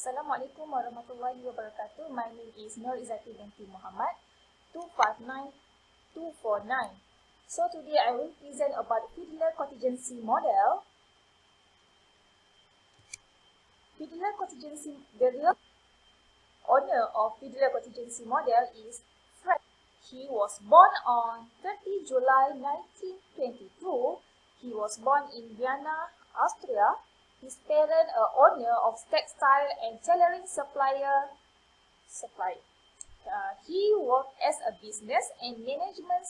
Assalamualaikum warahmatullahi wabarakatuh. My name is Nur Izzati binti Muhammad, 259249. So today I will present about Fiedler contingency model. Fiedler contingency, the real owner of Fiedler contingency model is Fred. He was born on 30 July 1922. He was born in Vienna, Austria. His parents are owner of textile and tailoring supplier. He worked as a business and management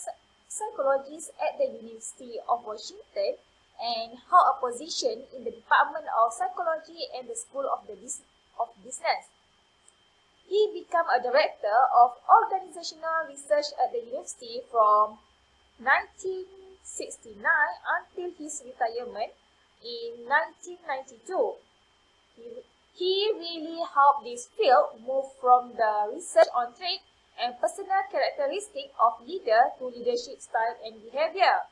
psychologist at the University of Washington and held a position in the Department of Psychology and the School of Business. He became a director of organizational research at the university from 1969 until his retirement in 1992. He really helped this field move from the research on trait and personal characteristics of leader to leadership style and behavior.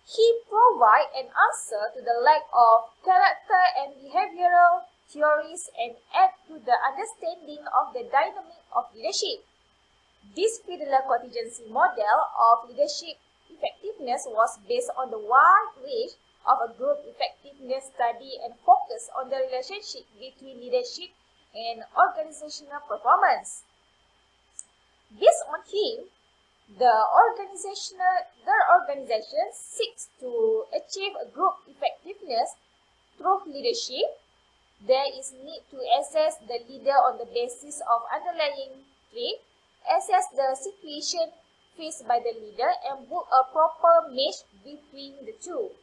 He provided an answer to the lack of character and behavioral theories and add to the understanding of the dynamic of leadership. This Fiedler contingency model of leadership effectiveness was based on the wide range of a group effectiveness study and focus on the relationship between leadership and organizational performance. Based on him, the organization seeks to achieve a group effectiveness through leadership. There is need to assess the leader on the basis of underlying trait, assess the situation faced by the leader, and build a proper mesh between the two.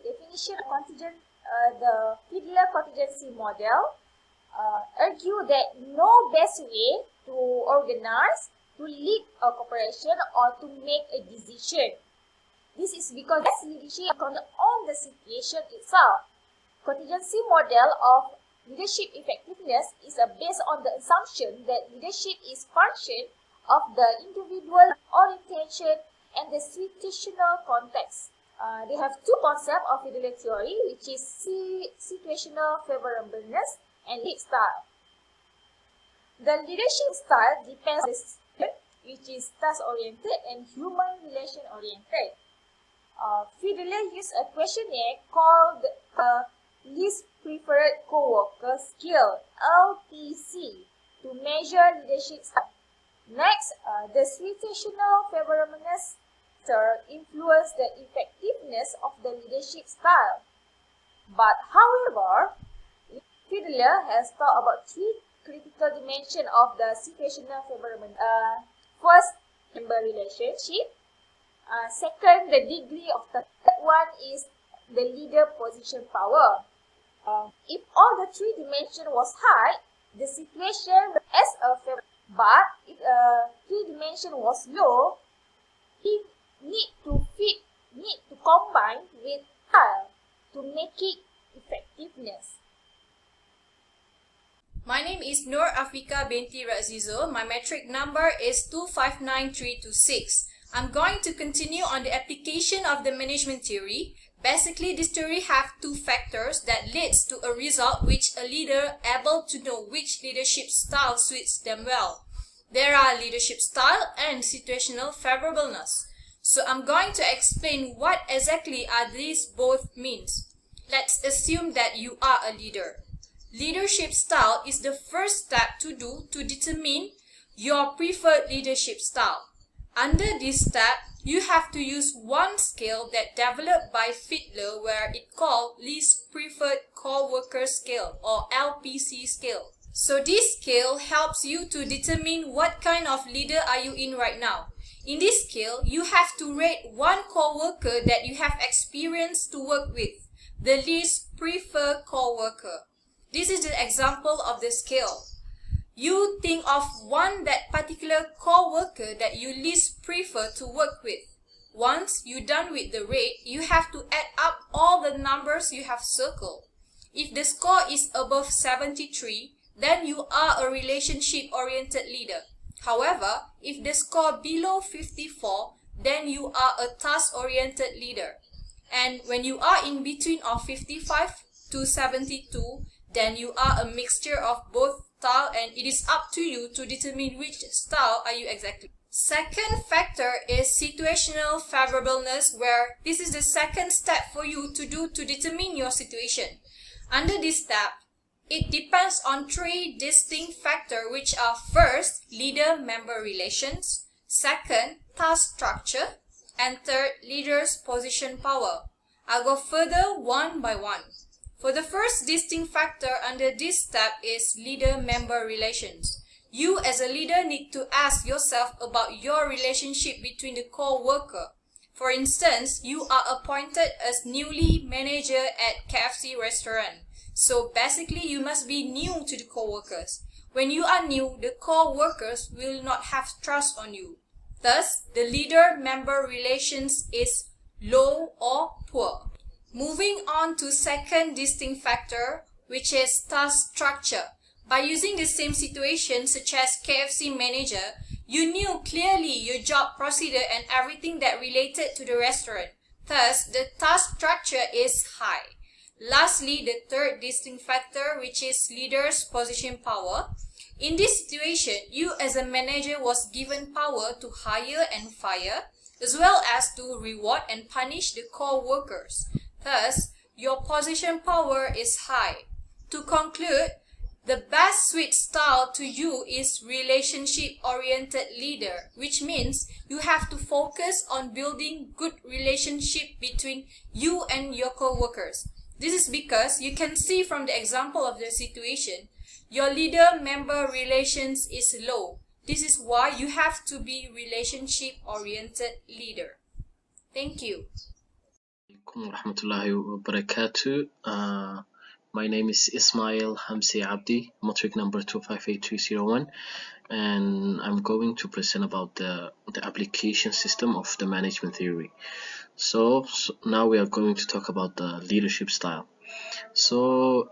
Definition of the Fiedler contingency model argue that no best way to organize, to lead a corporation, or to make a decision. This is because best leadership depends on the situation itself. Contingency model of leadership effectiveness is based on the assumption that leadership is function of the individual orientation and the situational context. They have two concepts of Fiedler theory, which is situational favorableness and lead style. The leadership style depends on the situation, which is task-oriented and human relation-oriented. Fiedler used a questionnaire called the Least Preferred Co-worker Scale (LPC) to measure leadership style. Next, the situational favorableness influence the effectiveness of the leadership style. But however, Fiedler has thought about three critical dimensions of the situational favorableness. First, member relationship. Second, the degree of the third one is the leader position power. If all the three dimensions was high, the situation as a favorable. But if three dimension was low, it need to combine with style to make it effectiveness. My name is Nur Afika binti Razizo. My metric number is 259326. I'm going to continue on the application of the management theory. Basically, this theory have two factors that leads to a result which a leader able to know which leadership style suits them well. There are leadership style and situational favorableness. So I'm going to explain what exactly are these both means. Let's assume that you are a leader. Leadership style is the first step to do to determine your preferred leadership style. Under this step, you have to use one scale that developed by Fiedler where it called Least Preferred Co-worker Scale or LPC scale. So this scale helps you to determine what kind of leader are you in right now. In this scale, you have to rate one co-worker that you have experience to work with, the least preferred co-worker. This is the example of the scale. You think of one that particular co-worker that you least prefer to work with. Once you're done with the rate, you have to add up all the numbers you have circled. If the score is above 73, then you are a relationship-oriented leader. However, if the score below 54, then you are a task-oriented leader. And when you are in between of 55 to 72, then you are a mixture of both style, and it is up to you to determine which style are you exactly. Second factor is situational favorableness, where this is the second step for you to do to determine your situation. Under this step, it depends on three distinct factors, which are first, leader-member relations, second, task structure, and third, leader's position power. I'll go further one by one. For the first distinct factor under this step is leader-member relations. You as a leader need to ask yourself about your relationship between the co-worker. For instance, you are appointed as newly manager at KFC restaurant. So basically, you must be new to the co-workers. When you are new, the co-workers will not have trust on you. Thus, the leader-member relations is low or poor. Moving on to second distinct factor, which is task structure. By using the same situation such as KFC manager, you knew clearly your job procedure and everything that related to the restaurant. Thus, the task structure is high. Lastly, the third distinct factor, which is leader's position power. In this situation, you as a manager was given power to hire and fire, as well as to reward and punish the co-workers. Thus, your position power is high. To conclude, the best sweet style to you is relationship-oriented leader, which means you have to focus on building good relationship between you and your co-workers. This is because you can see from the example of the situation, your leader-member relations is low. This is why you have to be relationship-oriented leader. Thank you. Warahmatullahi wabarakatuh. My name is Ismail Hamsi Abdi, matric number 258301, and I'm going to present about the application system of the management theory. So now we are going to talk about the leadership style. So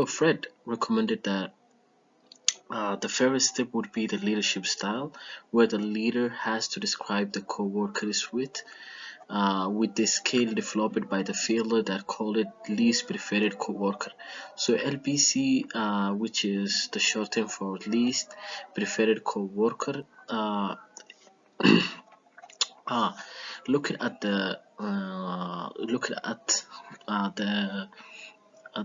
Fred recommended that the first step would be the leadership style, where the leader has to describe the co-workers with the scale developed by the Fiedler that called it least preferred co-worker. So LPC, which is the short term for least preferred co-worker, looking at the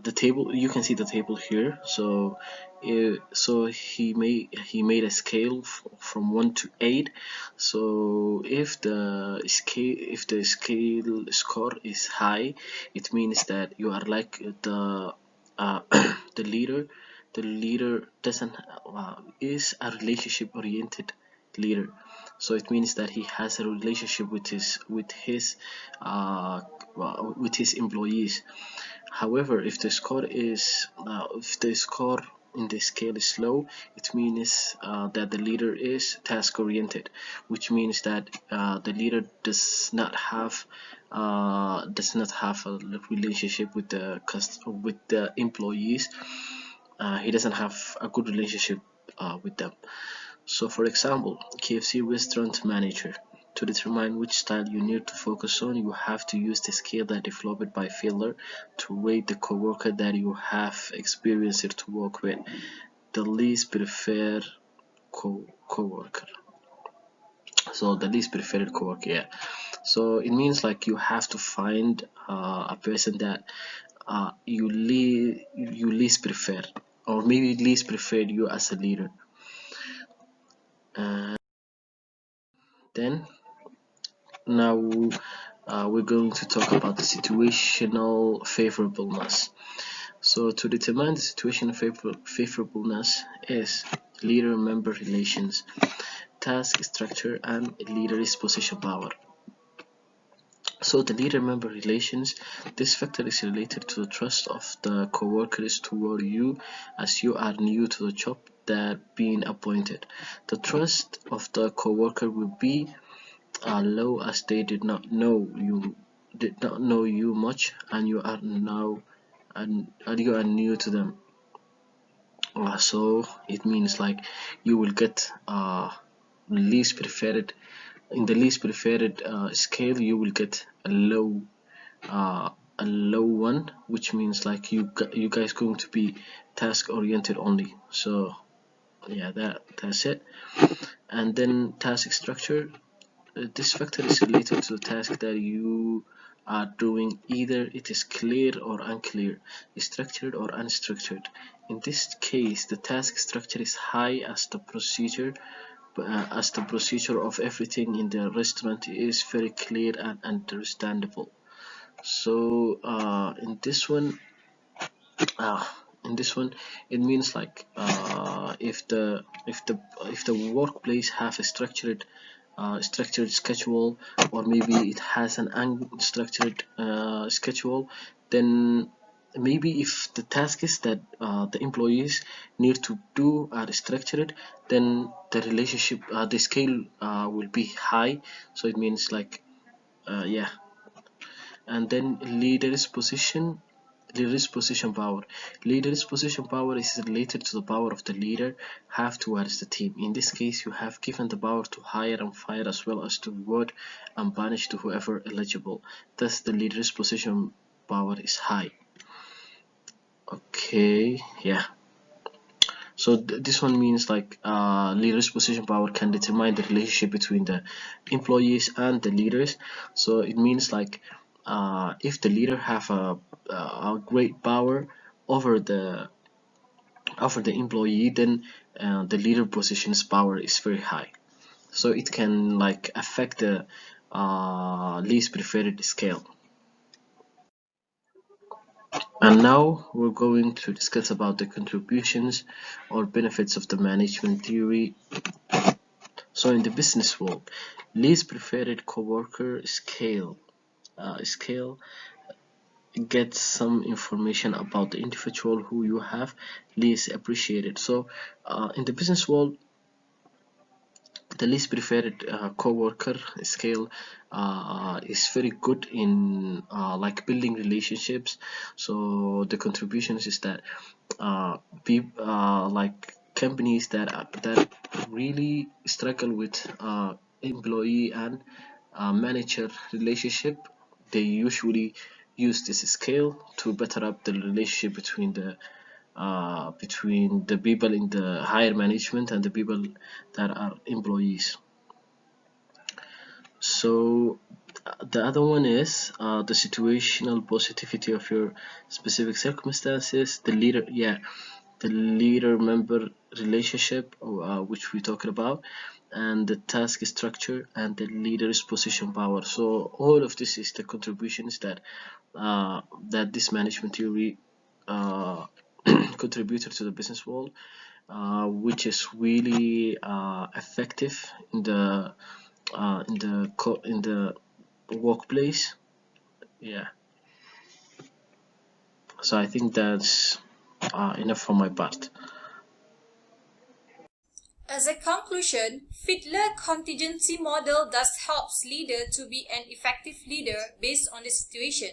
the table, you can see the table here. So he made a scale from 1 to 8. So if the scale score is high, it means that you are like the the leader doesn't is a relationship oriented leader. So it means that he has a relationship with his employees. However, if the score in the scale is low, it means that the leader is task oriented, which means that the leader does not have a relationship with the employees. He doesn't have a good relationship with them. So for example, KFC restaurant manager. To determine which style you need to focus on, you have to use the scale that developed by Fiedler to rate the coworker that you have experienced to work with, the least preferred coworker. So the least preferred coworker, yeah. So it means like you have to find a person that you least prefer, or maybe least preferred you as a leader. Then now we're going to talk about the situational favorableness. So to determine the situational favorableness is leader-member relations, task structure, and leader's position power. So the leader-member relations, this factor is related to the trust of the co-workers toward you as you are new to the job that being appointed. The trust of the co-worker will be low as they did not know you much, and you are you are new to them. So it means like you will get least preferred in the least preferred scale, you will get uh, a low one, which means like you guys going to be task oriented only. So yeah, that's it. And then task structure. This factor is related to the task that you are doing. Either it is clear or unclear, structured or unstructured. In this case, the task structure is high as the procedure of everything in the restaurant is very clear and understandable. So uh, in this one it means like if the workplace have a structured schedule, or maybe it has an unstructured schedule, then maybe if the tasks that the employees need to do are structured, then the relationship the scale will be high. So it means like yeah. And then leader's position power. Leader's position power is related to the power of the leader have towards the team. In this case, you have given the power to hire and fire, as well as to reward and punish to whoever eligible. Thus the leader's position power is high. Okay, yeah. So this one means like leader's position power can determine the relationship between the employees and the leaders. So it means like if the leader have a great power over the employee, then the leader position's power is very high. So it can like affect the least preferred scale. And now we're going to discuss about the contributions or benefits of the management theory. So in the business world, least preferred coworker scale gets some information about the individual who you have least appreciated. So in the business world, the least preferred co-worker scale is very good in like building relationships. So the contributions is that like companies that really struggle with employee and manager relationship, they usually use this scale to better up the relationship between the people in the higher management and the people that are employees. So the other one is the situational positivity of your specific circumstances. The leader member relationship, which we talked about, and the task structure and the leader's position power. So all of this is the contributions that this management theory uh, contributed to the business world, which is really effective in the workplace. Yeah. So I think that's enough for my part. As a conclusion, Fiedler contingency model thus helps leader to be an effective leader based on the situation.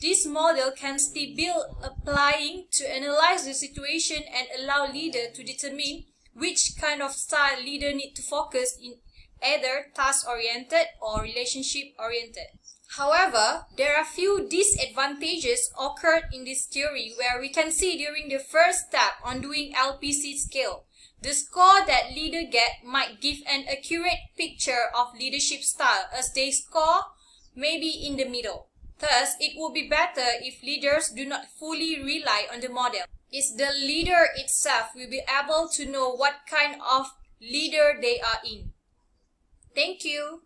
This model can be built applying to analyze the situation and allow leader to determine which kind of style leader need to focus in, either task-oriented or relationship-oriented. However, there are few disadvantages occurred in this theory where we can see during the first step on doing LPC scale. The score that leader get might give an accurate picture of leadership style as they score maybe in the middle. Thus, it would be better if leaders do not fully rely on the model. It's the leader itself will be able to know what kind of leader they are in. Thank you.